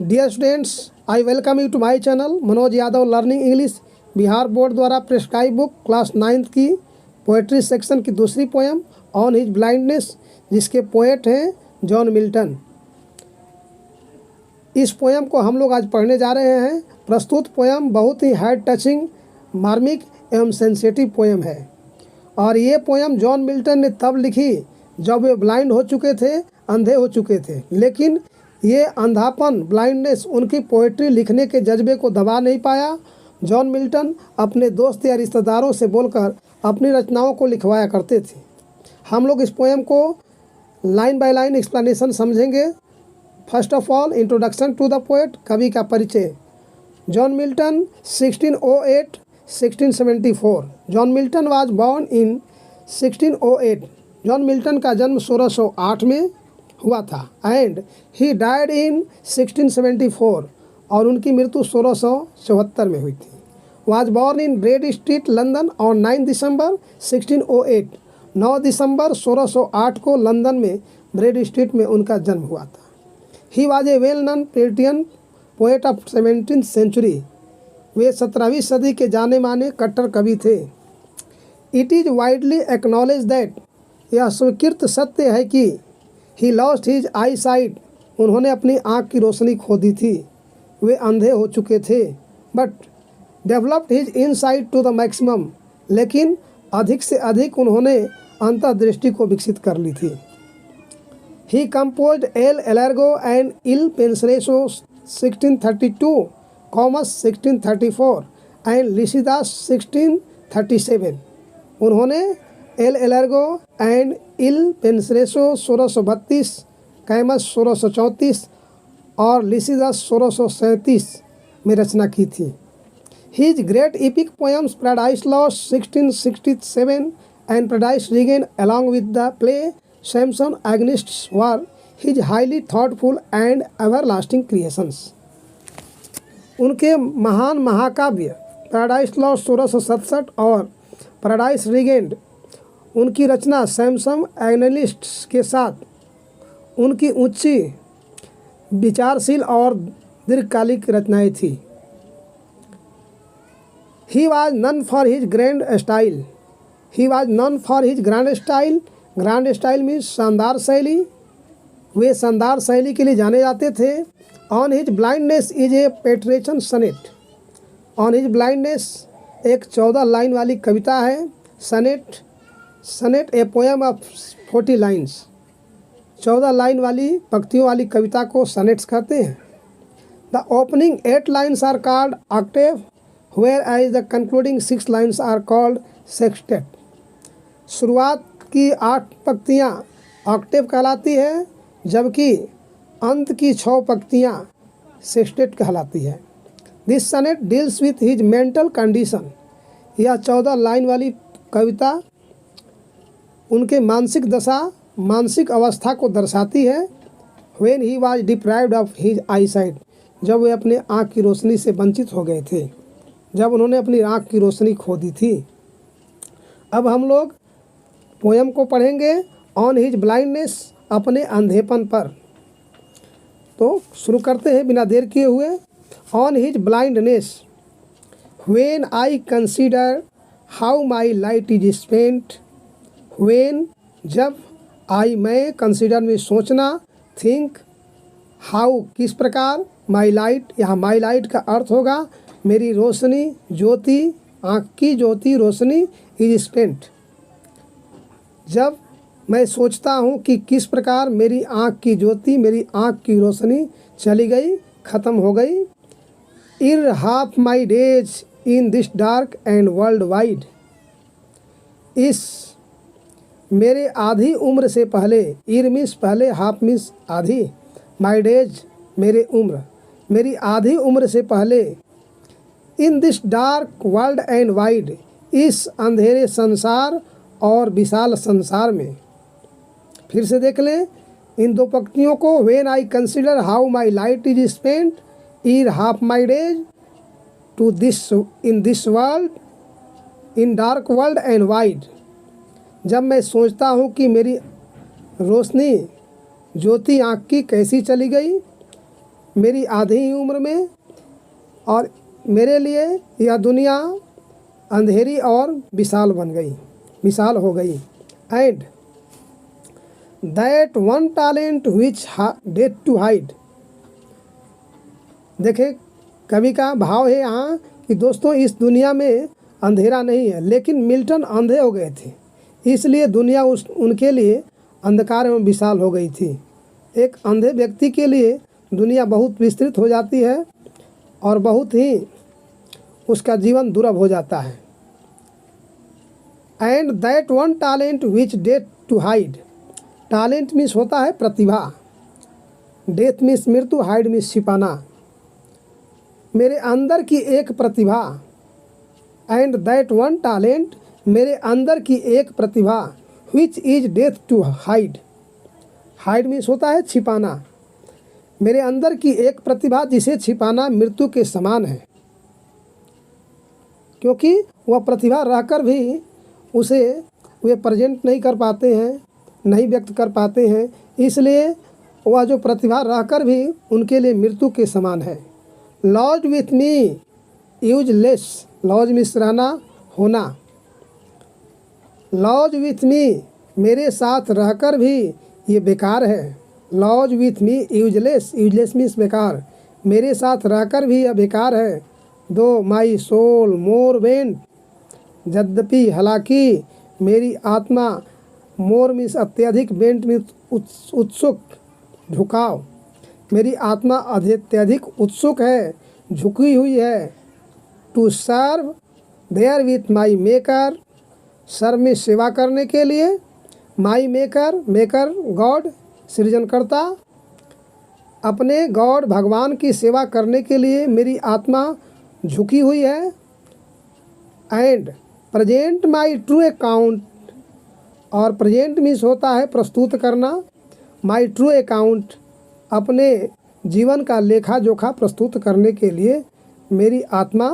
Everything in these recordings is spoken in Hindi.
Dear students, I welcome you to my channel Manoj Yadav learning English. Bihar board द्वारा प्रेस्क्राइब बुक क्लास 9th की पोएट्री सेक्शन की दूसरी पोएम ऑन हिज ब्लाइंडनेस, जिसके पोएट हैं जॉन मिल्टन। इस पोएम को हम लोग आज पढ़ने जा रहे हैं। प्रस्तुत पोएम बहुत ही हार्ट टचिंग, मार्मिक एवं सेंसिटिव पोएम है और ये पोएम जॉन मिल्टन ने तब लिखी जब वे ब्लाइंड हो चुके थे, अंधे हो चुके थे। लेकिन ये अंधापन, ब्लाइंडनेस उनकी पोएट्री लिखने के जज्बे को दबा नहीं पाया। जॉन मिल्टन अपने दोस्त या रिश्तेदारों से बोलकर अपनी रचनाओं को लिखवाया करते थे। हम लोग इस पोएम को लाइन बाय लाइन एक्सप्लेनेशन समझेंगे। First of all, introduction to the poet, कवि का परिचय। John Milton 1608-1674। John Milton was born in 1608। John Milton का जन्म 1608 में हुआ था एंड ही डाइड इन 1674 और उनकी मृत्यु 1674 में हुई थी। Was born in bread street London on 9 दिसंबर 1608। 9 दिसंबर 1608 को लंदन में ब्रेड स्ट्रीट में उनका जन्म हुआ था। He was a well known puritan poet of 17th century. वे 17वीं सदी के जाने माने कट्टर कवि थे। It is widely acknowledge that, यह स्वीकृत सत्य है कि he lost his eyesight, उन्होंने अपनी आँख की रोशनी खो दी थी। वे अंधे हो चुके थे but developed his insight to the maximum, लेकिन अधिक से अधिक उन्होंने अंतर्दृष्टि को विकसित कर ली थी। He composed L'Allegro and Il Penseroso 1632, Comus 1634 and Lycidas 1637। उन्होंने एल एलार्गो एंड इल पेंसरेसो 1632, कैमस 1634 और लिसिदास 1637 में रचना की थी। His great epic poems Paradise Lost 1667 and Paradise Regained along with the play Samson Agonistes were his highly thoughtful and everlasting creations. उनके महान महाकाव्य पैराडाइज लॉस्ट 1667 और पैराडाइज रीगेंड, उनकी रचना सैमसन एग्निस्ट्स के साथ उनकी ऊंची, विचारशील और दीर्घकालिक रचनाएं थी। He was none for his grand style. He was none for his grand style. Grand style means शानदार शैली। वे शानदार शैली के लिए जाने जाते थे। On his blindness is a Petrarchan sonnet. On his blindness एक 14 लाइन वाली कविता है। Sonnet a poem of 40 lines. 14 line वाली पंक्तियों वाली कविता को सनेट्स कहते हैं। The opening 8 lines are called octave, whereas the concluding 6 lines are called sestet. शुरुआत की 8 पंक्तियाँ ऑक्टेव कहलाती है, जबकि अंत की 6 पंक्तियाँ सेक्सटेट कहलाती है। This sonnet deals with his mental condition. यह 14 लाइन वाली कविता उनके मानसिक दशा, मानसिक अवस्था को दर्शाती है। When he was deprived of his I site, जब वे अपने आँख की रोशनी से वंचित हो गए थे, जब उन्होंने अपनी आँख की रोशनी खो दी थी। अब हम लोग पोएम को पढ़ेंगे ऑन हिज ब्लाइंडनेस, अपने अंधेपन पर। तो शुरू करते हैं बिना देर किए हुए। On his blindness, when I consider how my light is spent. When जब, आई मैं, कंसीडर में सोचना, थिंक, हाउ किस प्रकार, माई लाइट, यहाँ माई लाइट का अर्थ होगा मेरी रोशनी, ज्योति, आँख की ज्योति, रोशनी, इज स्पेंट। जब मैं सोचता हूँ कि किस प्रकार मेरी आँख की ज्योति, मेरी आँख की रोशनी चली गई, ख़त्म हो गई। ईर half my days in this dark and world wide. इस मेरे आधी उम्र से पहले, ईर मीन्स पहले, हाफ मीन्स आधी, माई डेज मेरे उम्र, मेरी आधी उम्र से पहले। In this dark world and wide, इस अंधेरे संसार और विशाल संसार में। फिर से देख लें इन 2 पंक्तियों को। When I consider how my light is spent, ere half my days to this in this world, in dark world and wide. जब मैं सोचता हूँ कि मेरी रोशनी, ज्योति आँख की कैसी चली गई, मेरी आधी ही उम्र में, और मेरे लिए यह दुनिया अंधेरी और विशाल हो गई। And that one talent which dead to hide. देखें, कवि का भाव है यहाँ कि दोस्तों इस दुनिया में अंधेरा नहीं है, लेकिन मिल्टन अंधे हो गए थे, इसलिए दुनिया उनके लिए अंधकार एवं विशाल हो गई थी। एक अंधे व्यक्ति के लिए दुनिया बहुत विस्तृत हो जाती है और बहुत ही उसका जीवन दुर्लभ हो जाता है। And that one talent which death to hide. Talent means होता है प्रतिभा, डेथ मीन्स मृत्यु, हाइड मीन्स छिपाना। मेरे अंदर की एक प्रतिभा, एंड दैट वन टैलेंट, मेरे अंदर की एक प्रतिभा, which is death to hide. Hide means होता है छिपाना। मेरे अंदर की एक प्रतिभा जिसे छिपाना मृत्यु के समान है, क्योंकि वह प्रतिभा रहकर भी उसे वे प्रेजेंट नहीं कर पाते हैं, नहीं व्यक्त कर पाते हैं, इसलिए वह जो प्रतिभा रहकर भी उनके लिए मृत्यु के समान है। Lodge with me useless. Lodge means रहना, होना। लॉज विथ मी, मेरे साथ रहकर भी ये बेकार है। Lodge with me useless. Useless means बेकार। मेरे साथ रहकर भी यह बेकार है। दो माई सोल मोर बेंट। यद्यपि, हालांकि, मेरी आत्मा, मोर मीन्स अत्यधिक, बेंट मीन्स उत्सुक, झुकाव। मेरी आत्मा अत्यधिक उत्सुक है, झुकी हुई है। To serve there with my maker. Serve में सेवा करने के लिए। माई मेकर, मेकर गॉड, सृजनकर्ता। अपने गॉड भगवान की सेवा करने के लिए मेरी आत्मा झुकी हुई है। And present my true account. और प्रेजेंट मीन्स होता है प्रस्तुत करना। माई ट्रू अकाउंट, अपने जीवन का लेखा जोखा प्रस्तुत करने के लिए मेरी आत्मा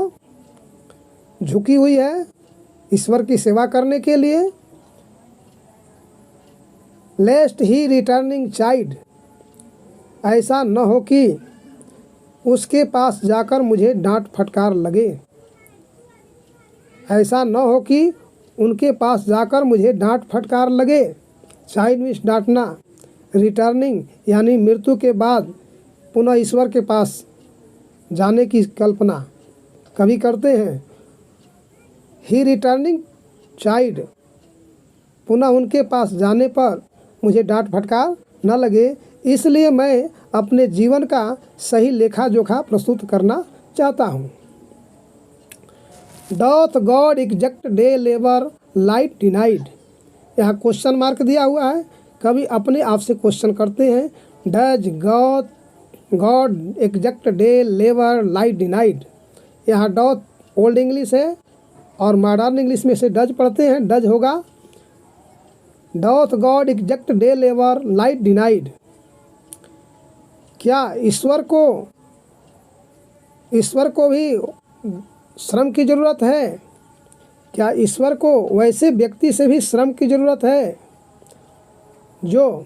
झुकी हुई है, ईश्वर की सेवा करने के लिए। लेस्ट ही रिटर्निंग चाइल्ड। ऐसा न हो कि उसके पास जाकर मुझे डांट फटकार लगे। ऐसा न हो कि उनके पास जाकर मुझे डांट फटकार लगे। Child means डांटना। रिटर्निंग यानी मृत्यु के बाद पुनः ईश्वर के पास जाने की कल्पना कभी करते हैं। ही रिटर्निंग चाइल्ड, पुनः उनके पास जाने पर मुझे डांट फटकार न लगे, इसलिए मैं अपने जीवन का सही लेखा जोखा प्रस्तुत करना चाहता हूँ। Doth God exact day labour light denied. यहाँ क्वेश्चन मार्क दिया हुआ है। कभी अपने आप से क्वेश्चन करते हैं, does God exact day labour light denied. यहाँ डॉथ ओल्ड इंग्लिश है और मॉडर्न इंग्लिश में से डज पढ़ते हैं, डज होगा। Doth God exact day labour light denied. क्या ईश्वर को भी श्रम की ज़रूरत है? क्या ईश्वर को वैसे व्यक्ति से भी श्रम की ज़रूरत है जो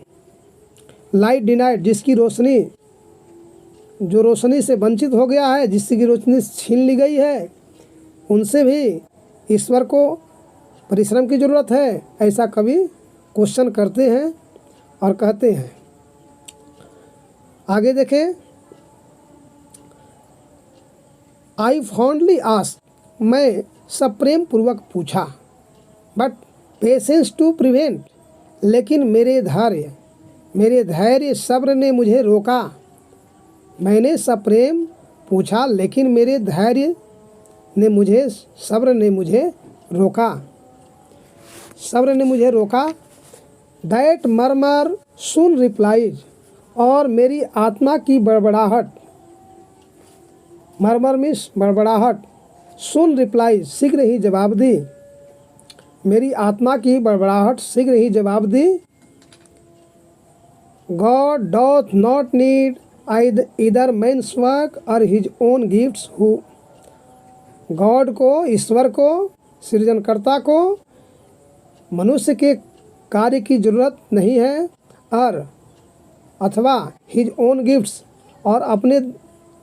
लाइट डिनाइड, जिसकी रोशनी, जो रोशनी से वंचित हो गया है, जिसकी रोशनी छीन ली गई है, उनसे भी ईश्वर को परिश्रम की ज़रूरत है? ऐसा कभी क्वेश्चन करते हैं और कहते हैं। आगे देखें, आई फॉन्डली आस्क, मैं सप्रेम पूर्वक पूछा, बट पेशेंस टू प्रिवेंट, लेकिन मेरे धैर्य सब्र ने मुझे रोका। मैंने सप्रेम पूछा, लेकिन मेरे धैर्य ने मुझे, सब्र ने मुझे रोका, सब्र ने मुझे रोका। दैट मर्मर सुन रिप्लाइज, और मेरी आत्मा की बड़बड़ाहट, मर्मर मीन्स बड़बड़ाहट, सुन रिप्लाइज शीघ्र ही जवाब दी। मेरी आत्मा की बड़बड़ाहट शीघ्र ही जवाब दी। God doth not need either man's work or his own gifts who. God को, ईश्वर को, सृजनकर्ता को मनुष्य के कार्य की ज़रूरत नहीं है, और अथवा हिज ओन गिफ्ट्स, और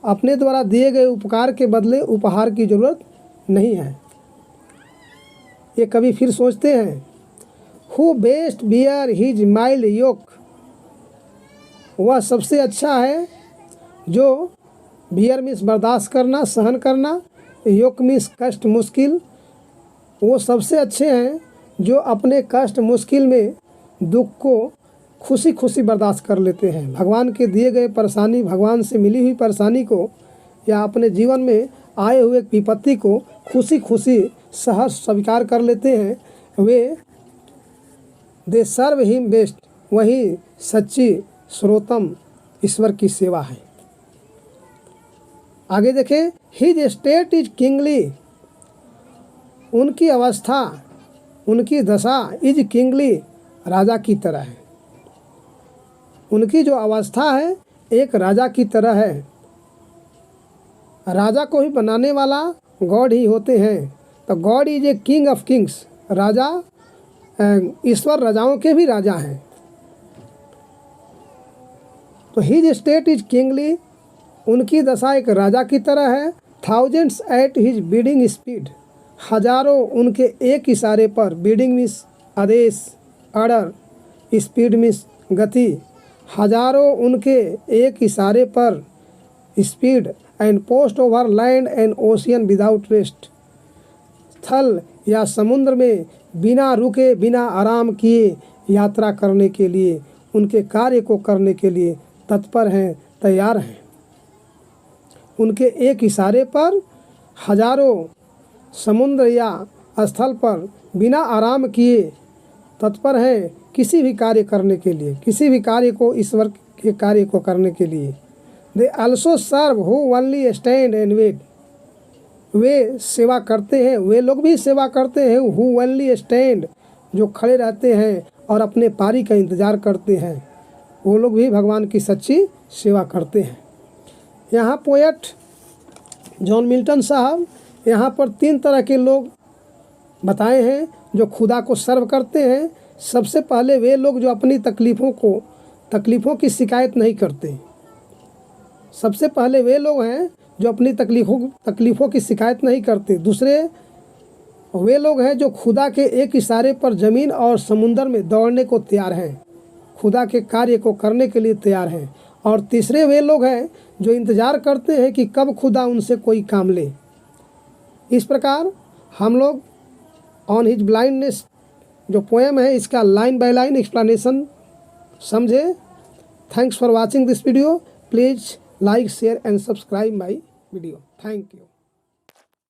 अपने द्वारा दिए गए उपकार के बदले उपहार की ज़रूरत नहीं है। ये कवि फिर सोचते हैं, who best bear his mild yoke, वह सबसे अच्छा है जो बियर मीन्स बर्दाश्त करना, सहन करना, योक मीन्स कष्ट, मुश्किल। वो सबसे अच्छे हैं जो अपने कष्ट मुश्किल में दुख को खुशी खुशी बर्दाश्त कर लेते हैं। भगवान के दिए गए परेशानी, भगवान से मिली हुई परेशानी को या अपने जीवन में आए हुए विपत्ति को खुशी खुशी सहर्ष स्वीकार कर लेते हैं। वे दे सर्व हिम बेस्ट, वही सच्ची सर्वोत्तम ईश्वर की सेवा है। आगे देखें, हिज स्टेट इज किंगली, उनकी अवस्था, उनकी दशा इज किंगली, राजा की तरह है। उनकी जो अवस्था है एक राजा की तरह है। राजा को ही बनाने वाला गॉड ही होते हैं। तो God is a king of kings, राजा ईश्वर राजाओं के भी राजा हैं। तो हिज स्टेट इज किंगली, उनकी दशा एक राजा की तरह है। Thousands at his bidding speed, हजारों उनके एक इशारे पर, बीडिंग मीन्स आदेश, ऑर्डर, स्पीड मीन्स गति, हजारों उनके एक इशारे पर, speed, and post over land and ocean without rest, थल या समुद्र में बिना रुके बिना आराम किए यात्रा करने के लिए, उनके कार्य को करने के लिए तत्पर हैं, तैयार हैं। उनके एक इशारे पर हजारों समुद्र या स्थल पर बिना आराम किए तत्पर हैं किसी भी कार्य करने के लिए, किसी भी कार्य को, ईश्वर के कार्य को करने के लिए। They also serve who only stand and wait, वे सेवा करते हैं, वे लोग भी सेवा करते हैं। हु ओनली स्टैंड, जो खड़े रहते हैं और अपने पारी का इंतज़ार करते हैं, वो लोग भी भगवान की सच्ची सेवा करते हैं। यहाँ पोएट जॉन मिल्टन साहब यहाँ पर 3 तरह के लोग बताए हैं जो खुदा को सर्व करते हैं। सबसे पहले वे लोग जो अपनी तकलीफ़ों की शिकायत नहीं करते। सबसे पहले वे लोग हैं जो अपनी तकलीफ़ों की शिकायत नहीं करते। दूसरे वे लोग हैं जो खुदा के एक इशारे पर ज़मीन और समुंदर में दौड़ने को तैयार हैं, खुदा के कार्य को करने के लिए तैयार हैं। और तीसरे वे लोग हैं जो इंतज़ार करते हैं कि कब खुदा उनसे कोई काम ले। इस प्रकार हम लोग ऑन हिज ब्लाइंडनेस जो पोएम है इसका लाइन बाय लाइन एक्सप्लेनेशन समझे। Thanks for watching this video. Please like, share and subscribe my video. Thank you.